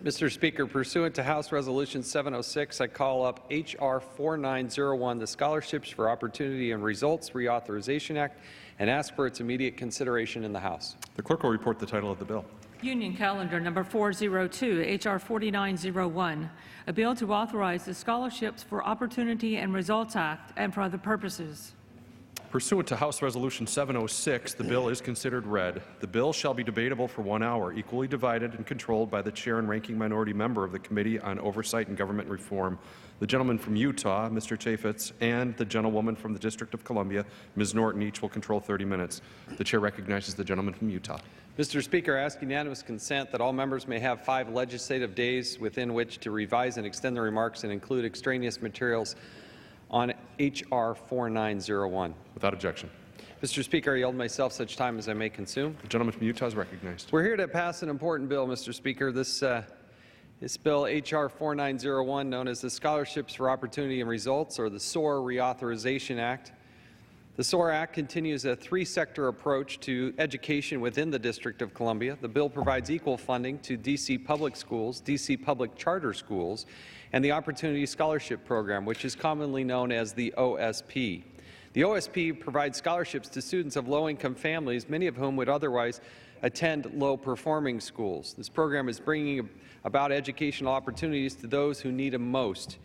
Mr. Speaker, pursuant to House Resolution 706, I call up H.R. 4901, the Scholarships for Opportunity and Results Reauthorization Act, and ask for its immediate consideration in the House. The clerk will report the title of the bill. Union Calendar Number 402, H.R. 4901, a bill to authorize the Scholarships for Opportunity and Results Act and for other purposes. Pursuant to House Resolution 706, the bill is considered read. The bill shall be debatable for 1 hour, equally divided and controlled by the chair and ranking minority member of the Committee on Oversight and Government Reform, the gentleman from Utah, Mr. Chaffetz, and the gentlewoman from the District of Columbia, Ms. Norton. Each will control 30 minutes. The chair recognizes the gentleman from Utah. Mr. Speaker, I ask unanimous consent that all members may have 5 legislative days within which to revise and extend their remarks and include extraneous materials on H.R. 4901. Without objection. Mr. Speaker, I yield myself such time as I may consume. The gentleman from Utah is recognized. We're here to pass an important bill, Mr. Speaker. This bill, H.R. 4901, known as the Scholarships for Opportunity and Results, or the SOAR Reauthorization Act. The SOAR Act continues a 3-sector approach to education within the District of Columbia. The bill provides equal funding to D.C. public schools, D.C. public charter schools, and the Opportunity Scholarship Program, which is commonly known as the OSP. The OSP provides scholarships to students of low-income families, many of whom would otherwise attend low-performing schools. This program is bringing about educational opportunities to those who need them most.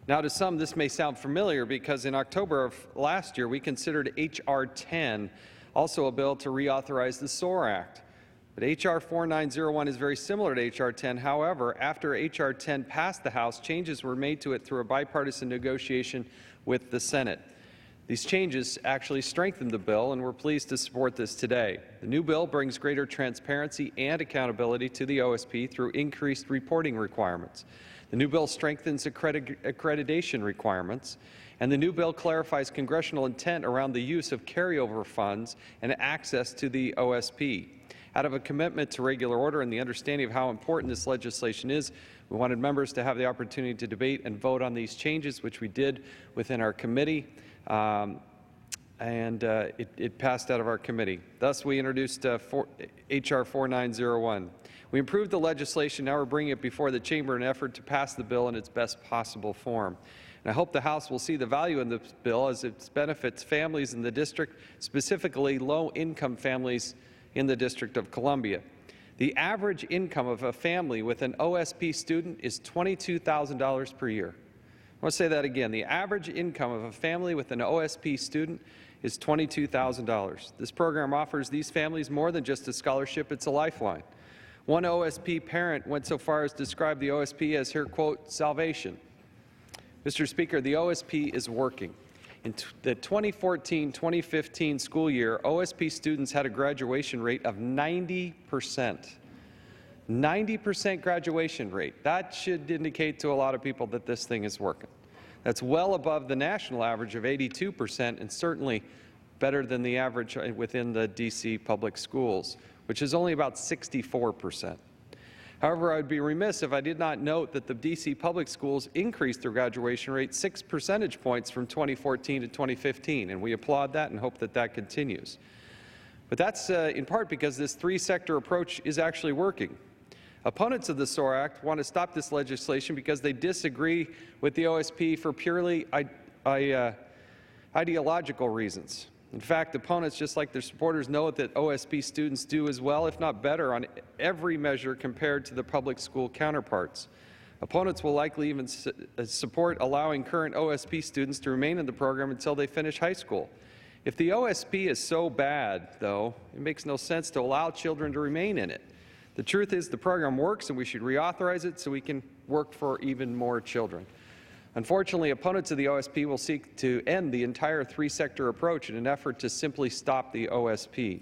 Now, to some, this may sound familiar because in October of last year, we considered H.R. 10, also a bill to reauthorize the SOAR Act. But H.R. 4901 is very similar to H.R. 10. However, after H.R. 10 passed the House, changes were made to it through a bipartisan negotiation with the Senate. These changes actually strengthened the bill, and we're pleased to support this today. The new bill brings greater transparency and accountability to the OSP through increased reporting requirements. The new bill strengthens accreditation requirements, and the new bill clarifies congressional intent around the use of carryover funds and access to the OSP. Out of a commitment to regular order and the understanding of how important this legislation is, we wanted members to have the opportunity to debate and vote on these changes, which we did within our committee, it passed out of our committee. Thus, we introduced H.R. 4901. We improved the legislation. Now we're bringing it before the Chamber in an effort to pass the bill in its best possible form. And I hope the House will see the value in this bill as it benefits families in the district, specifically low-income families in the District of Columbia. The average income of a family with an OSP student is $22,000 per year. I want to say that again. The average income of a family with an OSP student is $22,000. This program offers these families more than just a scholarship, it's a lifeline. One OSP parent went so far as to describe the OSP as her, quote, salvation. Mr. Speaker, the OSP is working. In the 2014-2015 school year, OSP students had a graduation rate of 90%. 90% graduation rate. That should indicate to a lot of people that this thing is working. That's well above the national average of 82% and certainly better than the average within the D.C. public schools, which is only about 64%. However, I would be remiss if I did not note that the D.C. public schools increased their graduation rate 6 percentage points from 2014 to 2015, and we applaud that and hope that that continues. But that's in part because this 3-sector approach is actually working. Opponents of the SOAR Act want to stop this legislation because they disagree with the OSP for purely ideological reasons. In fact, opponents, just like their supporters, know that OSP students do as well, if not better, on every measure compared to the public school counterparts. Opponents will likely even support allowing current OSP students to remain in the program until they finish high school. If the OSP is so bad, though, it makes no sense to allow children to remain in it. The truth is the program works, and we should reauthorize it so we can work for even more children. Unfortunately, opponents of the OSP will seek to end the entire 3-sector approach in an effort to simply stop the OSP.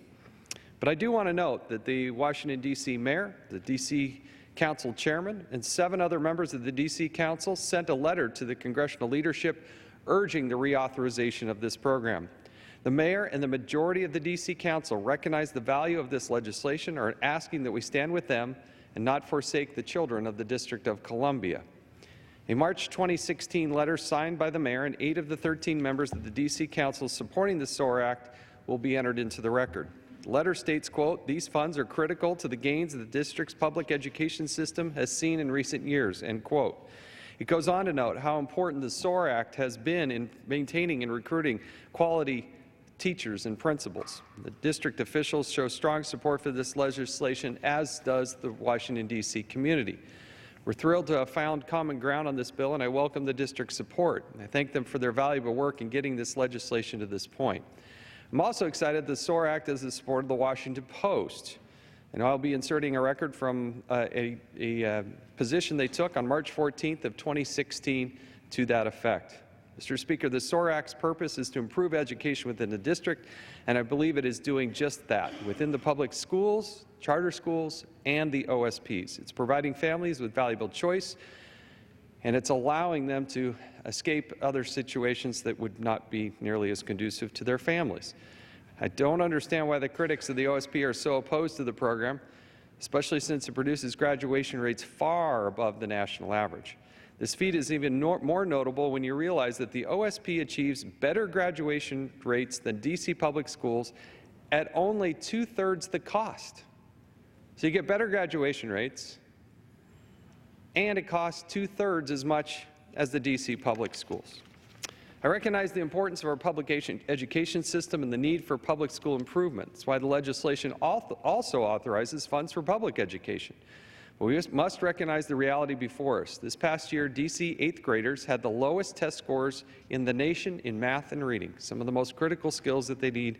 But I do want to note that the Washington, D.C. Mayor, the D.C. Council Chairman, and 7 other members of the D.C. Council sent a letter to the congressional leadership urging the reauthorization of this program. The Mayor and the majority of the D.C. Council recognize the value of this legislation and are asking that we stand with them and not forsake the children of the District of Columbia. A March 2016 letter signed by the Mayor and 8 of the 13 members of the D.C. Council supporting the SOAR Act will be entered into the record. The letter states, quote, "These funds are critical to the gains the district's public education system has seen in recent years," end quote. It goes on to note how important the SOAR Act has been in maintaining and recruiting quality teachers and principals. The district officials show strong support for this legislation, as does the Washington, D.C. community. We're thrilled to have found common ground on this bill, and I welcome the district's support. I thank them for their valuable work in getting this legislation to this point. I'm also excited the SOAR Act has the support of the Washington Post, and I'll be inserting a record from a position they took on March 14th of 2016 to that effect. Mr. Speaker, the SOAR Act's purpose is to improve education within the district, and I believe it is doing just that within the public schools, charter schools, and the OSPs. It's providing families with valuable choice, and it's allowing them to escape other situations that would not be nearly as conducive to their families. I don't understand why the critics of the OSP are so opposed to the program, especially since it produces graduation rates far above the national average. This feat is even more notable when you realize that the OSP achieves better graduation rates than D.C. public schools at only 2/3 the cost. So you get better graduation rates, and it costs 2/3 as much as the D.C. public schools. I recognize the importance of our public education system and the need for public school improvement. That's why the legislation also authorizes funds for public education. But we must recognize the reality before us. This past year, D.C. 8th graders had the lowest test scores in the nation in math and reading, some of the most critical skills that they need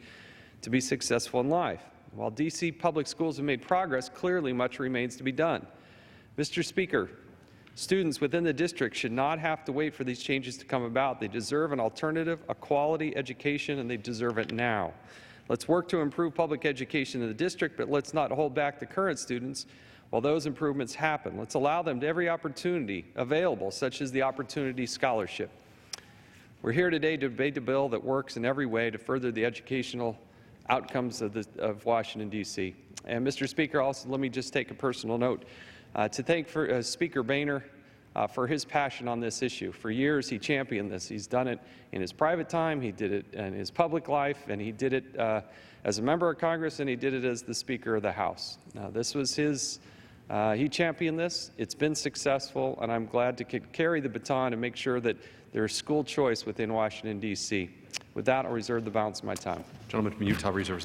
to be successful in life. While D.C. public schools have made progress, clearly much remains to be done. Mr. Speaker, students within the district should not have to wait for these changes to come about. They deserve an alternative, a quality education, and they deserve it now. Let's work to improve public education in the district, but let's not hold back the current students while those improvements happen. Let's allow them every opportunity available, such as the Opportunity Scholarship. We're here today to debate a bill that works in every way to further the educational outcomes of Washington, D.C. And Mr. Speaker, also let me just take a personal note to thank Speaker Boehner for his passion on this issue. For years, he championed this. He's done it in his private time, he did it in his public life, and he did it as a member of Congress, and he did it as the Speaker of the House. This was his. He championed this. It's been successful, and I'm glad to carry the baton and make sure that there's school choice within Washington, D.C. With that, I'll reserve the balance of my time. Gentleman from Utah reserves.